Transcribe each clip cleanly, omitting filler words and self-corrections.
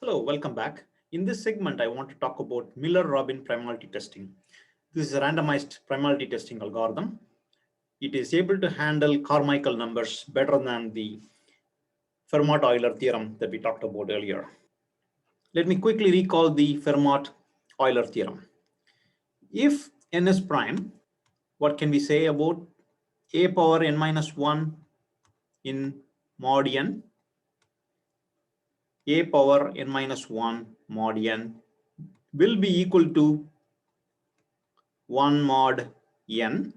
Hello, welcome back. In this segment, I want to talk about Miller-Rabin primality testing. This is a randomized primality testing algorithm. It is able to handle Carmichael numbers better than the Fermat-Euler theorem that we talked about earlier. Let me quickly recall the Fermat-Euler theorem. If n is prime, what can we say about a power n minus 1 in mod n? A power n minus 1 mod n will be equal to 1 mod n,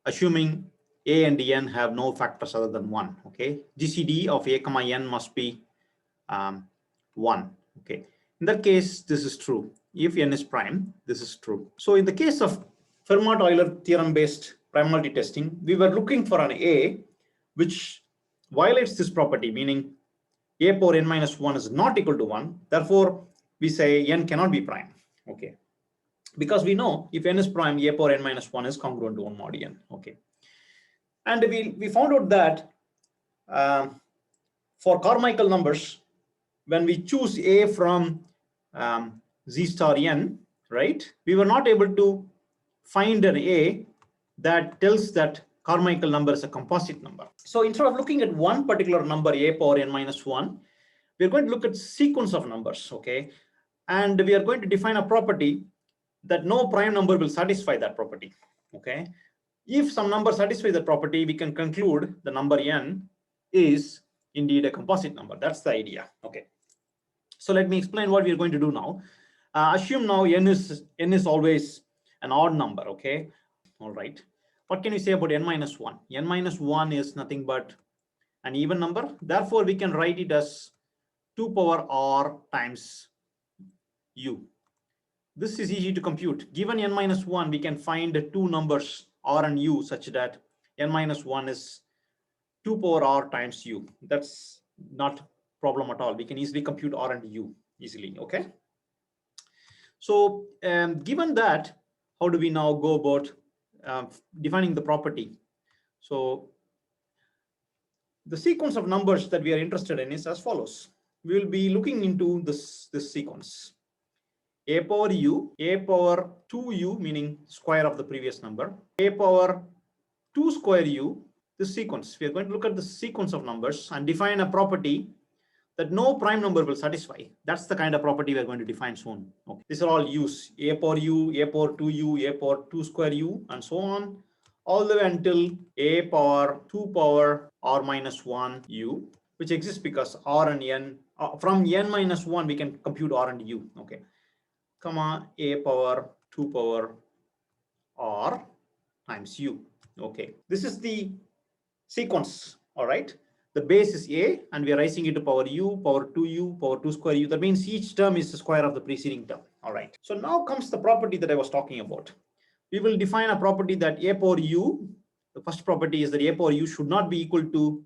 assuming a and n have no factors other than 1. Okay, GCD of a comma n must be 1. Okay, in that case, this is true. If n is prime, this is true. So in the case of Fermat-Euler theorem based primality testing, we were looking for an a which violates this property, meaning a power n minus 1 is not equal to 1. Therefore, we say n cannot be prime. Okay, because we know if n is prime, a power n minus 1 is congruent to 1 mod n. Okay, and we found out that for Carmichael numbers, when we choose a from z star n, right, we were not able to find an a that tells that Carmichael number is a composite number. So instead of looking at one particular number, a power n minus 1, we're going to look at sequence of numbers. Okay, and we are going to define a property that no prime number will satisfy that property. Okay, if some number satisfies that property, we can conclude the number n is indeed a composite number. That's the idea. Okay, so let me explain what we are going to do now. Assume now n is always an odd number. Okay, all right. What can we say about n minus 1? N minus 1 is nothing but an even number. Therefore, we can write it as 2 power r times u. This is easy to compute. Given n minus 1, we can find two numbers r and u such that n minus 1 is 2 power r times u. That's not a problem at all. We can easily compute r and u easily. Okay. So given that, how do we now go about defining the property? So the sequence of numbers that we are interested in is as follows. We will be looking into this sequence. A power u, a power 2u, meaning square of the previous number, a power 2 square u, this sequence. We are going to look at the sequence of numbers and define a property that no prime number will satisfy. That's the kind of property we are going to define soon. Okay. These are all u's, a power u, a power 2u, a power 2 square u, and so on, all the way until a power 2 power r minus 1 u, which exists because r and n, from n minus 1, we can compute r and u. Okay, comma a power 2 power r times u. Okay, this is the sequence. All right, the base is a and we are raising it to power u, power 2u, power 2 square u. That means each term is the square of the preceding term. All right, so now comes the property that I was talking about. We will define a property that a power u, the first property is that a power u should not be equal to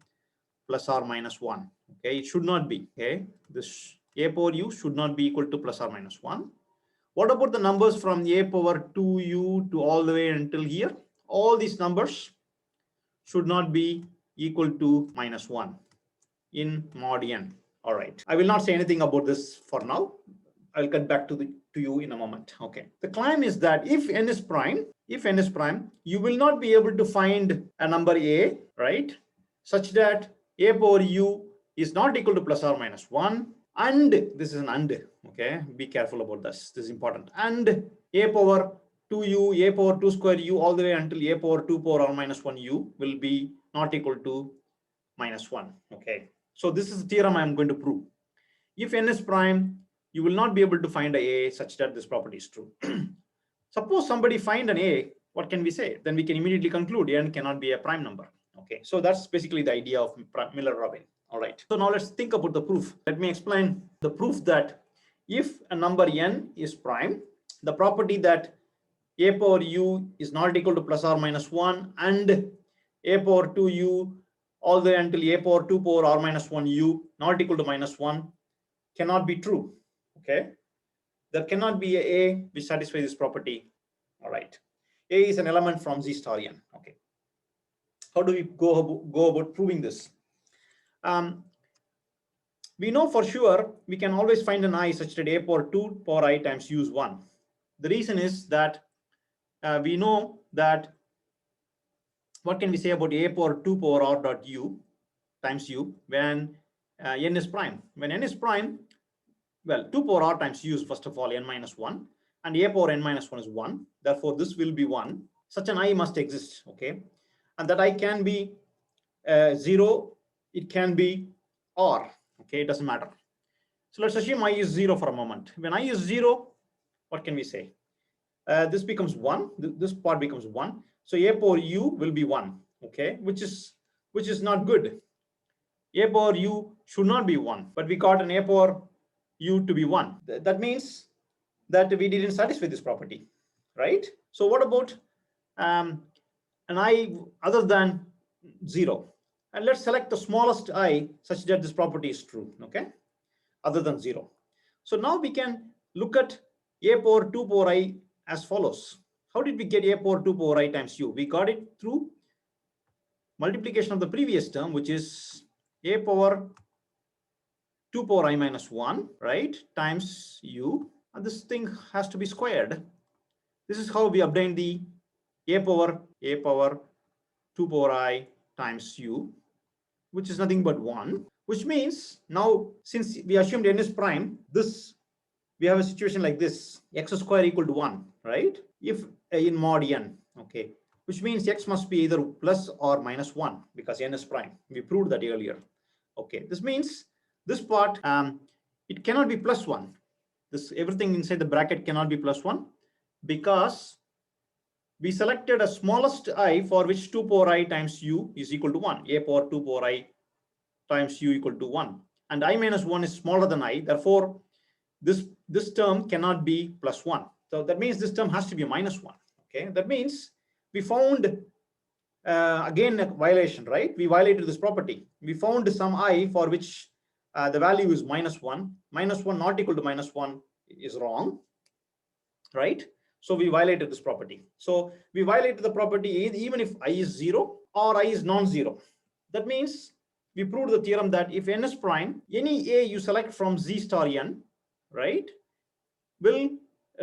plus or minus 1. Okay, it should not be. Okay, this a power u should not be equal to plus or minus 1. What about the numbers from a power 2u to all the way until here? All these numbers should not be equal to minus 1 in mod n. All right. I will not say anything about this for now. I'll get back to you in a moment. Okay. The claim is that if n is prime, you will not be able to find a number a, right, such that a power u is not equal to plus or minus 1. And this is an and. Okay, be careful about this. This is important. And a power 2u, a power 2 square u, all the way until a power 2 power r minus 1 u will be not equal to minus 1. Okay, so this is the theorem I am going to prove. If n is prime, you will not be able to find a such that this property is true. Suppose somebody find an a, what can we say? Then we can immediately conclude n cannot be a prime number. Okay, so that's basically the idea of Miller-Rabin. All right, so now let's think about the proof. Let me explain the proof that if a number n is prime, the property that a power u is not equal to plus or minus 1 and a power 2u all the way until a power 2 power r minus 1 u not equal to minus 1 cannot be true. Okay, there cannot be a which satisfies this property. All right, a is an element from z star n. Okay, how do we go about proving this? We know for sure we can always find an I such that a power 2 power I times u is 1. The reason is that we know that, what can we say about a power 2 power r dot u times u when n is prime? When n is prime, well, 2 power r times u is first of all n minus 1, and a power n minus 1 is 1. Therefore, this will be 1. Such an I must exist, okay? And that I can be 0, it can be r, okay? It doesn't matter. So let's assume I is 0 for a moment. When I is 0, what can we say? This becomes 1. This part becomes 1. So a power u will be 1, okay? Which is not good. A power u should not be 1, but we got an a power u to be 1. That means that we didn't satisfy this property, right? So what about an I other than 0? And let's select the smallest I such that this property is true, okay? Other than 0. So now we can look at a power 2 power I as follows. How did we get a power 2 power I times u? We got it through multiplication of the previous term, which is a power 2 power I minus 1, right, times u. And this thing has to be squared. This is how we obtain the a power 2 power I times u, which is nothing but 1, which means now, since we assumed n is prime, this we have a situation like this: x square equal to 1, right? If in mod n, okay, which means x must be either plus or minus 1 because n is prime. We proved that earlier. Okay, this means this part, it cannot be plus 1. This everything inside the bracket cannot be plus 1 because we selected a smallest I for which 2 power I times u is equal to 1. A power 2 power I times u equal to 1. And I minus 1 is smaller than I. Therefore, this term cannot be plus 1. So that means this term has to be minus 1. Okay, that means we found again a violation, right? We violated this property. We found some I for which the value is minus 1. Minus 1 not equal to minus 1 is wrong, right? So we violated this property. So we violated the property even if I is 0 or I is non-zero. That means we proved the theorem that if n is prime, any a you select from z star n, right, will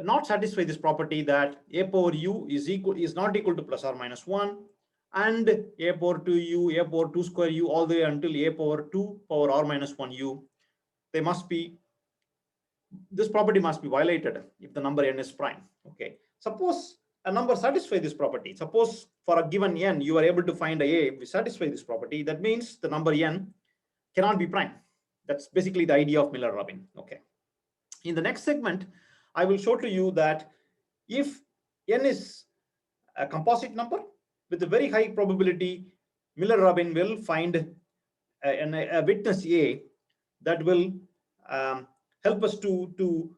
not satisfy this property that a power u is not equal to plus or minus 1, and a power 2 u, a power 2 square u, all the way until a power 2 power r minus 1 u. They must be, this property must be violated if the number n is prime. Okay, suppose a number satisfies this property. Suppose for a given n you are able to find a which satisfies this property. That means the number n cannot be prime. That's basically the idea of Miller-Rabin. Okay, in the next segment I will show to you that if n is a composite number with a very high probability, Miller-Rabin will find a witness a that will help us to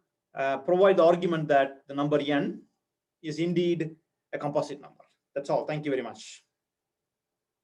provide the argument that the number n is indeed a composite number. That's all. Thank you very much.